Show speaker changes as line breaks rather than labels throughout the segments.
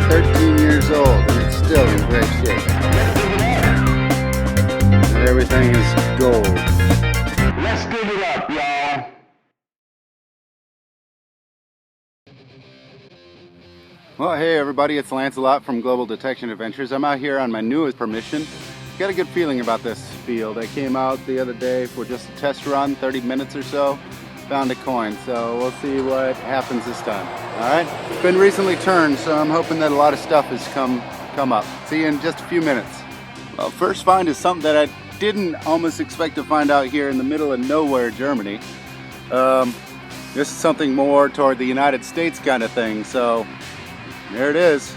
13 years old and it's still in great shape. And everything is gold.
Let's dig it up, y'all.
Well, hey everybody, it's Lancelot from Global Detection Adventures. I'm out here on my newest permission. Got a good feeling about this field. I came out the other day for just a test run, 30 minutes or so. Found a coin, so we'll see what happens this time. Alright? It's been recently turned, so I'm hoping that a lot of stuff has come up. See you in just a few minutes. Well, first find is something that I didn't almost expect to find out here in the middle of nowhere, Germany. This is something more toward the United States kind of thing, so there it is.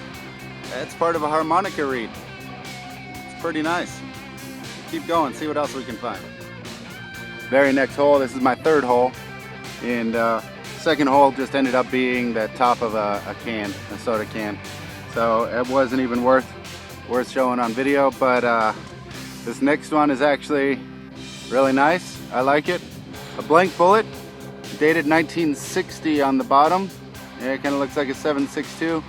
That's part of a harmonica reed. It's pretty nice. Keep going, see what else we can find. Very next hole, this is my third hole. And second hole just ended up being the top of a soda can. So it wasn't even worth showing on video, but this next one is actually really nice. I like it. A blank bullet, dated 1960 on the bottom. Yeah, it kind of looks like a 7.62.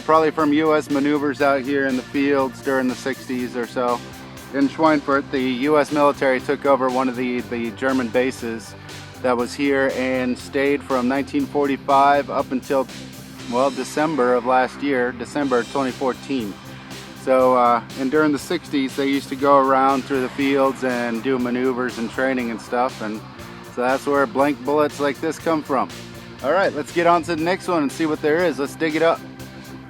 Probably from U.S. maneuvers out here in the fields during the 60s or so. In Schweinfurt, the U.S. military took over one of the German bases that was here and stayed from 1945 up until, well, December of last year, December 2014. So, and during the 60s, they used to go around through the fields and do maneuvers and training and stuff, and so that's where blank bullets like this come from. All right, let's get on to the next one and see what there is. Let's dig it up.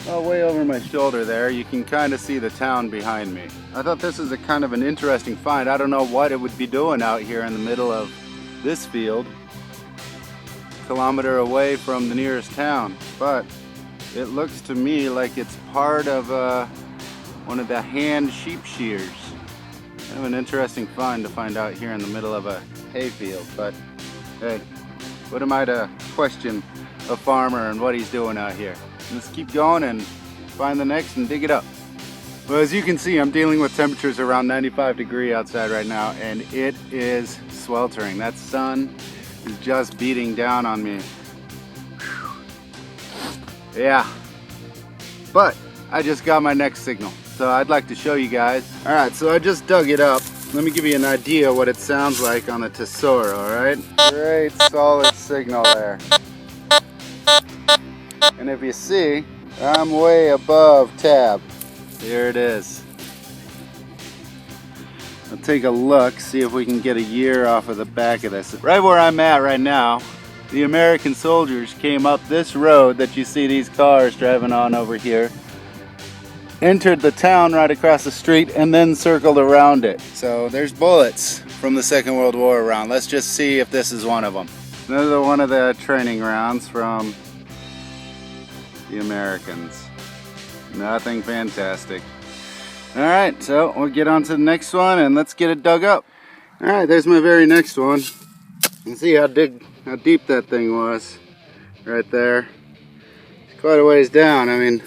Oh, way over my shoulder there, you can kind of see the town behind me. I thought this is a kind of an interesting find. I don't know what it would be doing out here in the middle of this field, a kilometer away from the nearest town, but it looks to me like it's part of one of the hand sheep shears. Kind of an interesting find to find out here in the middle of a hayfield, but hey, what am I to question a farmer and what he's doing out here? Let's keep going and find the next and dig it up. Well, as you can see, I'm dealing with temperatures around 95 degrees outside right now, and it is sweltering. That sun is just beating down on me. Whew. Yeah, but I just got my next signal, so I'd like to show you guys. All right, so I just dug it up. Let me give you an idea what it sounds like on the Tesoro, all right? Great solid signal there. And if you see, I'm way above tab. Here it is. I'll take a look, see if we can get a year off of the back of this. Right where I'm at right now, the American soldiers came up this road that you see these cars driving on over here, entered the town right across the street, and then circled around it. So there's bullets from the Second World War around. Let's just see if this is one of them. Another one of the training rounds from the Americans. Nothing fantastic. Alright, so we'll get on to the next one and let's get it dug up. Alright, there's my very next one. You can see how deep that thing was right there. It's quite a ways down. I mean,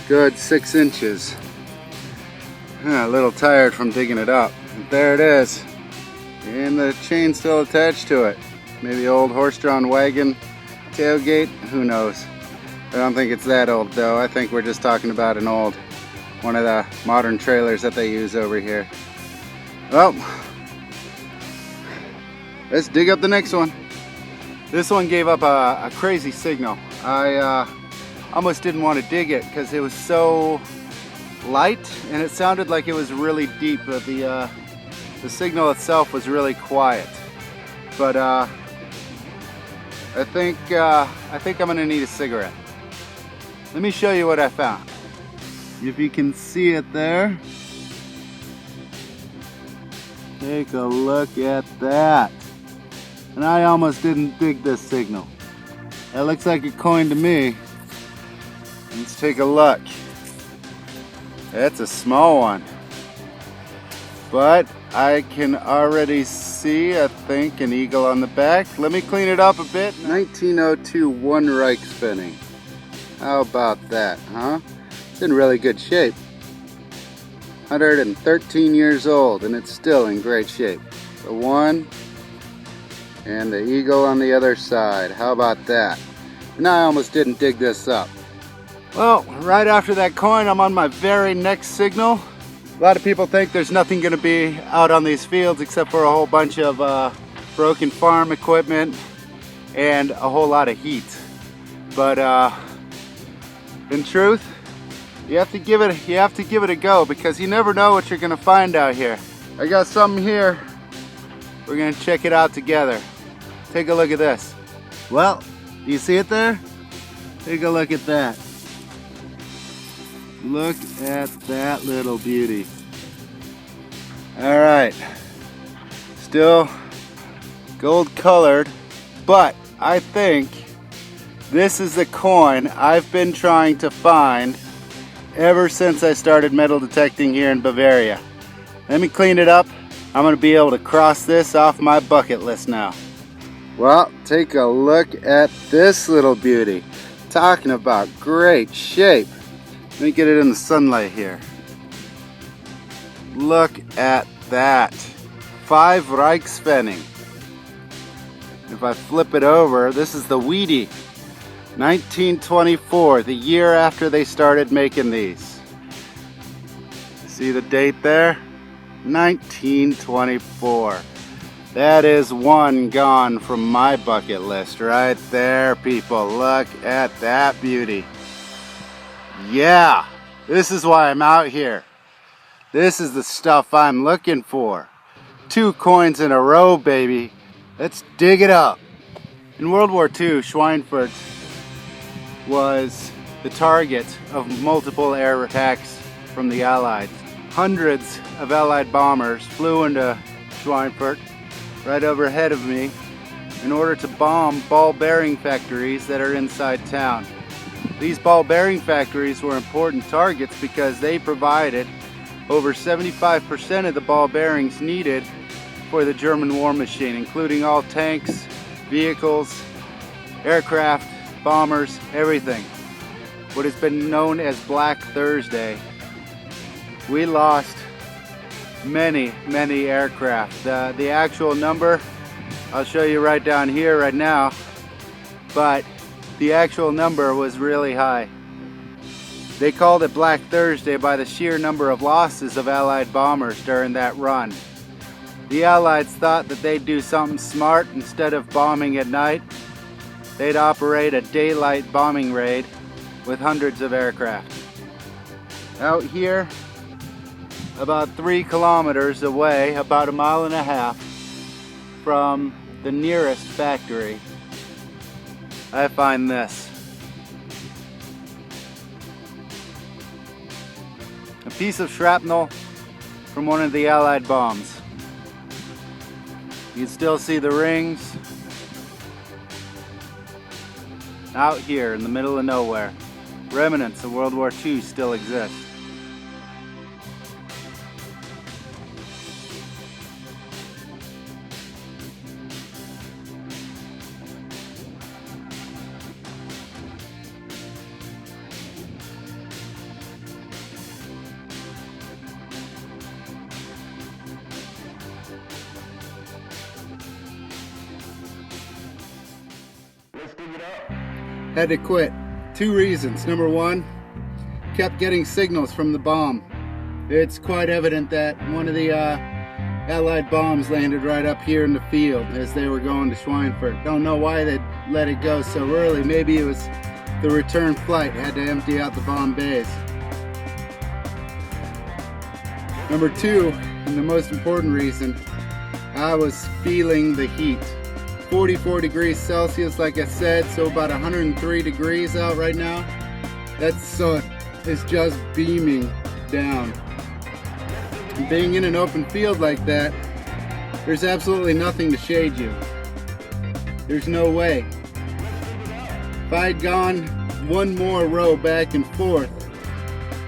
good 6 inches. A little tired from digging it up. But there it is. And the chain's still attached to it. Maybe old horse-drawn wagon tailgate, who knows. I don't think it's that old though. I think we're just talking about an old, one of the modern trailers that they use over here. Well, let's dig up the next one. This one gave up a crazy signal. I almost didn't want to dig it because it was so light and it sounded like it was really deep, but the signal itself was really quiet. But I think I'm gonna need a cigarette. Let me show you what I found. If you can see it there, take a look at that. And I almost didn't dig this signal. That looks like a coin to me. Let's take a look. That's a small one. But I can already see, I think, an eagle on the back. Let me clean it up a bit. 1902 one Reich spinning. How about that, huh? It's in really good shape. 113 years old and it's still in great shape. The one and the eagle on the other side. How about that? And I almost didn't dig this up. Well, right after that coin, I'm on my very next signal. A lot of people think there's nothing going to be out on these fields except for a whole bunch of broken farm equipment and a whole lot of heat. But in truth, you have to give it a go, because you never know what you're going to find out here. I got something here. We're going to check it out together. Take a look at this. Well, do you see it there? Take a look at that. Look at that little beauty. All right, still gold colored, but I think this is the coin I've been trying to find ever since I started metal detecting here in Bavaria. Let me clean it up. I'm gonna be able to cross this off my bucket list now. Well, take a look at this little beauty. Talking about great shape. Let me get it in the sunlight here. Look at that. 5 Reichspfennig. If I flip it over, this is the Weedy. 1924, the year after they started making these. See the date there? 1924. That is one gone from my bucket list right there, people. Look at that beauty. Yeah, this is why I'm out here. This is the stuff I'm looking for. 2 coins in a row, baby. Let's dig it up. In World War II, Schweinfurt was the target of multiple air attacks from the Allies. Hundreds of Allied bombers flew into Schweinfurt right overhead of me in order to bomb ball bearing factories that are inside town. These ball bearing factories were important targets because they provided over 75% of the ball bearings needed for the German war machine, including all tanks, vehicles, aircraft, bombers, everything. What has been known as Black Thursday. We lost many aircraft. The actual number, I'll show you right down here right now, but the actual number was really high. They called it Black Thursday by the sheer number of losses of Allied bombers during that run. The Allies thought that they'd do something smart. Instead of bombing at night, they'd operate a daylight bombing raid with hundreds of aircraft. Out here, about 3 kilometers away, about 1.5 miles from the nearest factory, I find this. A piece of shrapnel from one of the Allied bombs. You can still see the rings out here in the middle of nowhere. Remnants of World War II still exist. Had to quit. 2 reasons. Number 1, kept getting signals from the bomb. It's quite evident that one of the Allied bombs landed right up here in the field as they were going to Schweinfurt. Don't know why they let it go so early. Maybe it was the return flight, had to empty out the bomb bays. Number 2, and the most important reason, I was feeling the heat. 44 degrees Celsius, like I said, so about 103 degrees out right now. That sun is just beaming down. And being in an open field like that, there's absolutely nothing to shade you. There's no way. If I'd gone 1 more row back and forth,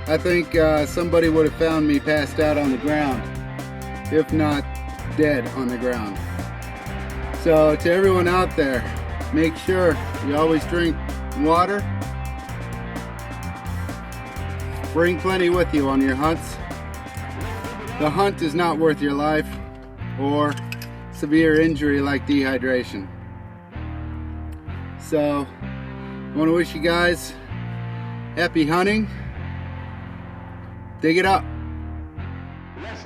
I think somebody would have found me passed out on the ground, if not dead on the ground. So to everyone out there, make sure you always drink water. Bring plenty with you on your hunts. The hunt is not worth your life or severe injury like dehydration. So I want to wish you guys Happy hunting. Dig it up.
Let's